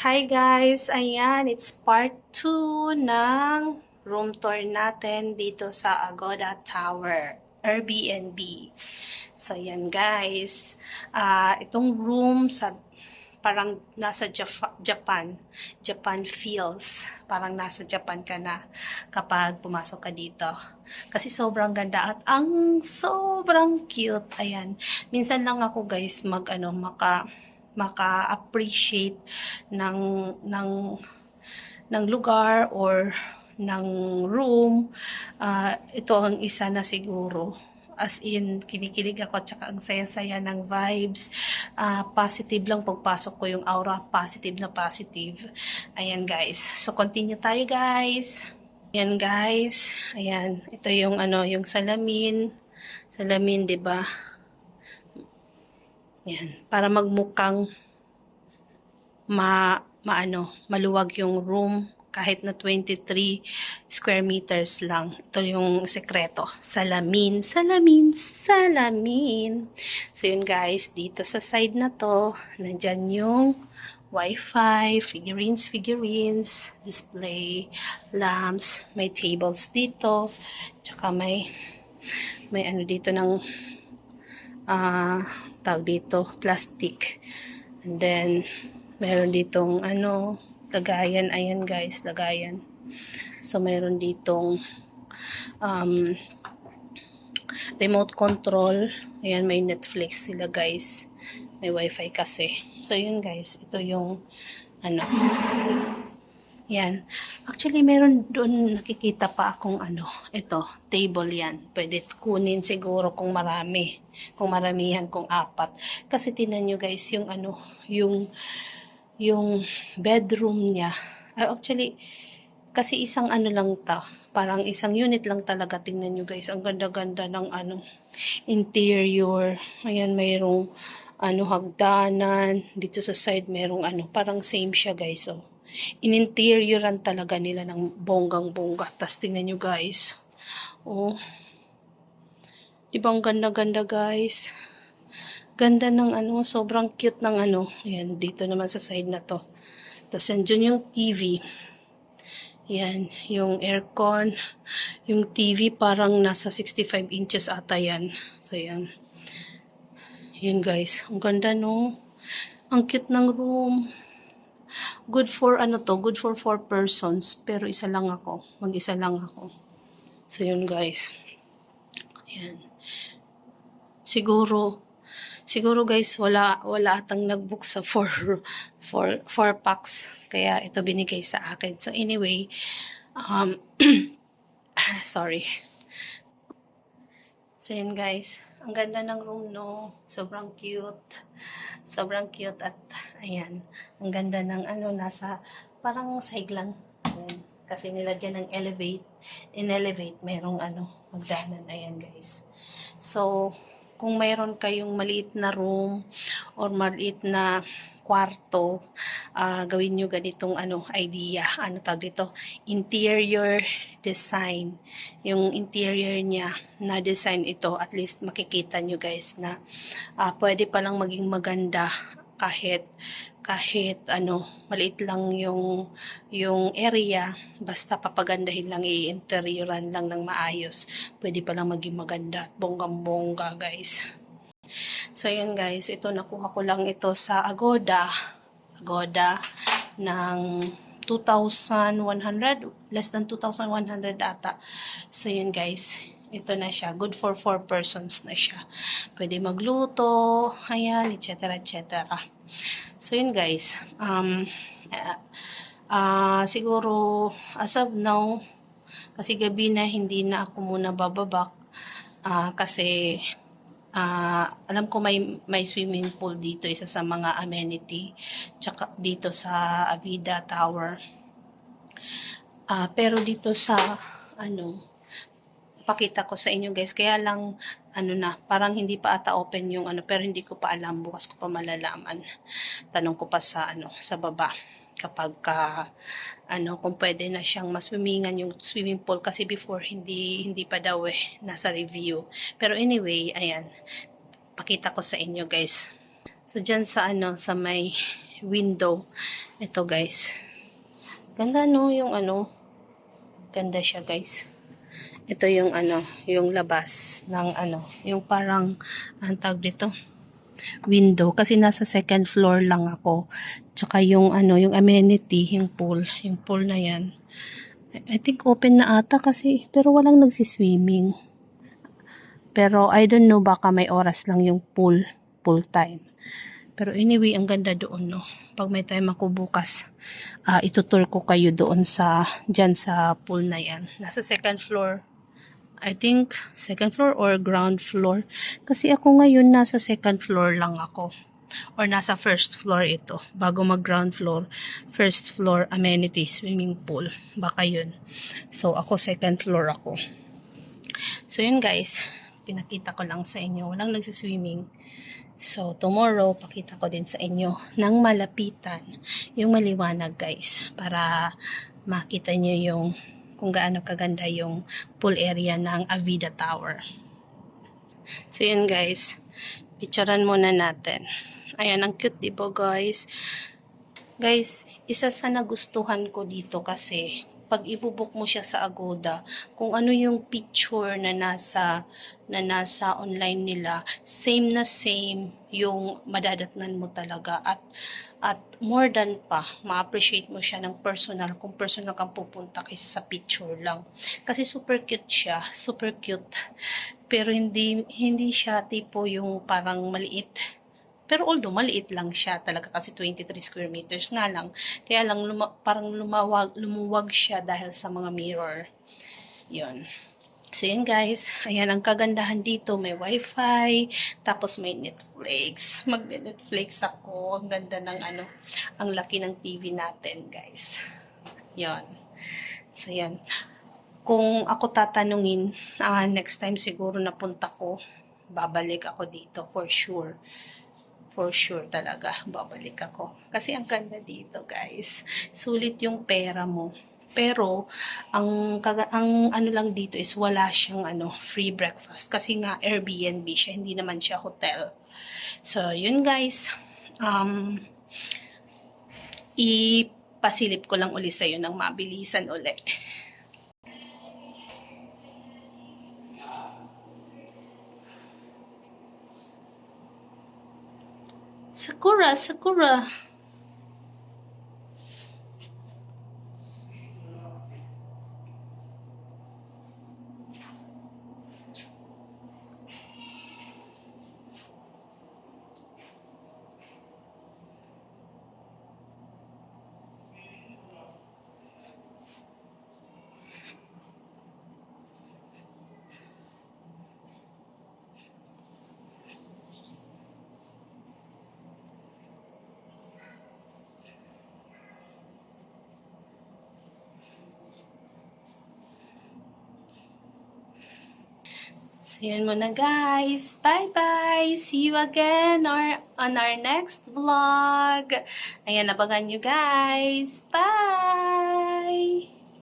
Hi guys! Ayan, it's part 2 ng room tour natin dito sa Agoda Tower, Airbnb. So, ayan guys. Itong room parang nasa Japan feels. Parang nasa Japan ka na kapag pumasok ka dito. Kasi sobrang ganda at ang sobrang cute. Ayan. Minsan lang ako guys maka-appreciate ng ng ng lugar or ng room. Ito ang isa na siguro. As in, kinikilig ako, tsaka ang saya-saya ng vibes. Positive lang pagpasok ko, yung aura, positive na positive. Ayan guys. So, continue tayo guys. Ayan guys. Ayan. Ito yung yung salamin. Salamin, 'di ba? Ayan. Para magmukhang maluwag yung room kahit na 23 square meters lang. Ito yung sekreto. Salamin, salamin, salamin. So yun guys, dito sa side na to, nandyan yung Wi-Fi, figurines, display, lamps, may tables dito, tsaka may ano dito ng tawag dito, plastic. And then, meron ditong lagayan. Ayan guys, lagayan. So, meron ditong remote control. Ayan, may Netflix sila guys. May wifi kasi. So, yun guys. Ito yung yan. Actually, meron doon nakikita pa akong ito, table yan. Pwede kunin siguro kung marami. Kung maramihan, kung 4. Kasi tinan nyo guys, yung bedroom niya. Actually, kasi isang lang ta. Parang isang unit lang talaga. Tingnan nyo guys. Ang ganda-ganda ng interior. Ayan, mayroong hagdanan. Dito sa side, mayroong parang same siya guys. So, in-interioran talaga nila ng bonggang-bongga. Tapos tingnan nyo guys. Oh. Diba ang ganda-ganda guys? Ganda ng sobrang cute ng Ayan, dito naman sa side na to. Tapos andyan yung TV. Yan, yung aircon. Yung TV parang nasa 65 inches ata yan. So yan. Yan guys, ang ganda no. Ang cute ng room. Good for good for 4 persons. Pero isa lang ako. Mag-isa lang ako. So yun guys. Ayan. Siguro guys, wala atang nag-book sa 4 packs. Kaya ito binigay sa akin. So anyway, sorry. So yun guys, ang ganda ng room no. Sobrang cute. Sobrang cute at ayan, ang ganda ng nasa parang side lang. Ayan. Kasi nilagyan ng in-elevate, merong magdanan. Ayan guys. So, kung mayroon kayong maliit na room or maliit na kwarto, gawin nyo ganitong idea. Tawag dito? Interior design. Yung interior niya na design ito, at least makikita nyo guys na pwede palang maging maganda kahit maliit lang yung area, basta papagandahin lang, i-interioran lang ng maayos, pwede palang maging maganda, bonggang-bongga guys. So yun guys, ito nakuha ko lang ito sa Agoda ng 2,100, less than 2,100 ata. So yun guys, ito na siya, good for 4 persons na siya, pwede magluto, ayan, etc. etc. So yun guys, siguro as of now, kasi gabi na, hindi na ako muna bababak, kasi alam ko may swimming pool dito, isa sa mga amenity, tsaka dito sa Avida Tower. Pero dito sa pakita ko sa inyo guys, kaya lang parang hindi pa ata open yung pero hindi ko pa alam, bukas ko pa malalaman. Tanong ko pa sa sa baba kapag kung pwede na siyang maswimmingan yung swimming pool, kasi before hindi pa daw nasa review. Pero anyway, ayan, pakita ko sa inyo guys. So dyan sa sa may window. Ito guys. Ganda no, yung ano. Ganda siya guys. Ito yung ano, yung labas ng ano, yung parang, ang tawag dito, window. Kasi nasa second floor lang ako. Tsaka yung ano, yung amenity, yung pool na yan. I think open na ata kasi, pero walang nagsiswimming. Pero I don't know, baka may oras lang yung pool time. Pero anyway, ang ganda doon, no. Pag may time ako bukas, itutur ko kayo doon dyan sa pool na yan. Nasa second floor. I think second floor or ground floor. Kasi ako ngayon nasa second floor lang ako. Or nasa first floor ito. Bago mag ground floor, first floor amenities, swimming pool. Baka yun. So ako second floor ako. So yun guys, pinakita ko lang sa inyo. Walang nagsiswimming. So tomorrow, pakita ko din sa inyo ng malapitan. Yung maliwanag guys. Para makita nyo yung kung gaano kaganda yung pool area ng Avida Tower. So yun guys, picturean muna natin. Ayan, ang cute diba guys? Guys, isa sa nagustuhan ko dito kasi pag ibubuk mo siya sa Agoda, kung ano yung picture na nasa online nila, same na same yung madadatnan mo talaga at more than pa, ma-appreciate mo siya ng personal kung personal kang pupunta kaysa sa picture lang. Kasi super cute siya, super cute. Pero hindi siya tipo yung parang maliit. Pero although maliit lang siya talaga kasi 23 square meters nga lang. Kaya lang parang lumuwag siya dahil sa mga mirror. Yun. So yun guys, ayan ang kagandahan dito, may wifi, tapos may Netflix. Mag-Netflix ako, ang ganda ng ano, ang laki ng TV natin guys. Yun. So yan. Kung ako tatanungin, next time siguro napunta ko, babalik ako dito for sure. For sure talaga, babalik ako. Kasi ang ganda dito, guys. Sulit yung pera mo. Pero, ang ano lang dito is wala siyang free breakfast. Kasi nga, Airbnb siya, hindi naman siya hotel. So, yun guys. Ipasilip ko lang uli sa'yo ng mabilisan uli. Sakura, Sakura. So, yun muna guys. Bye-bye! See you again on our next vlog. Ayan, abangan nyo guys. Bye!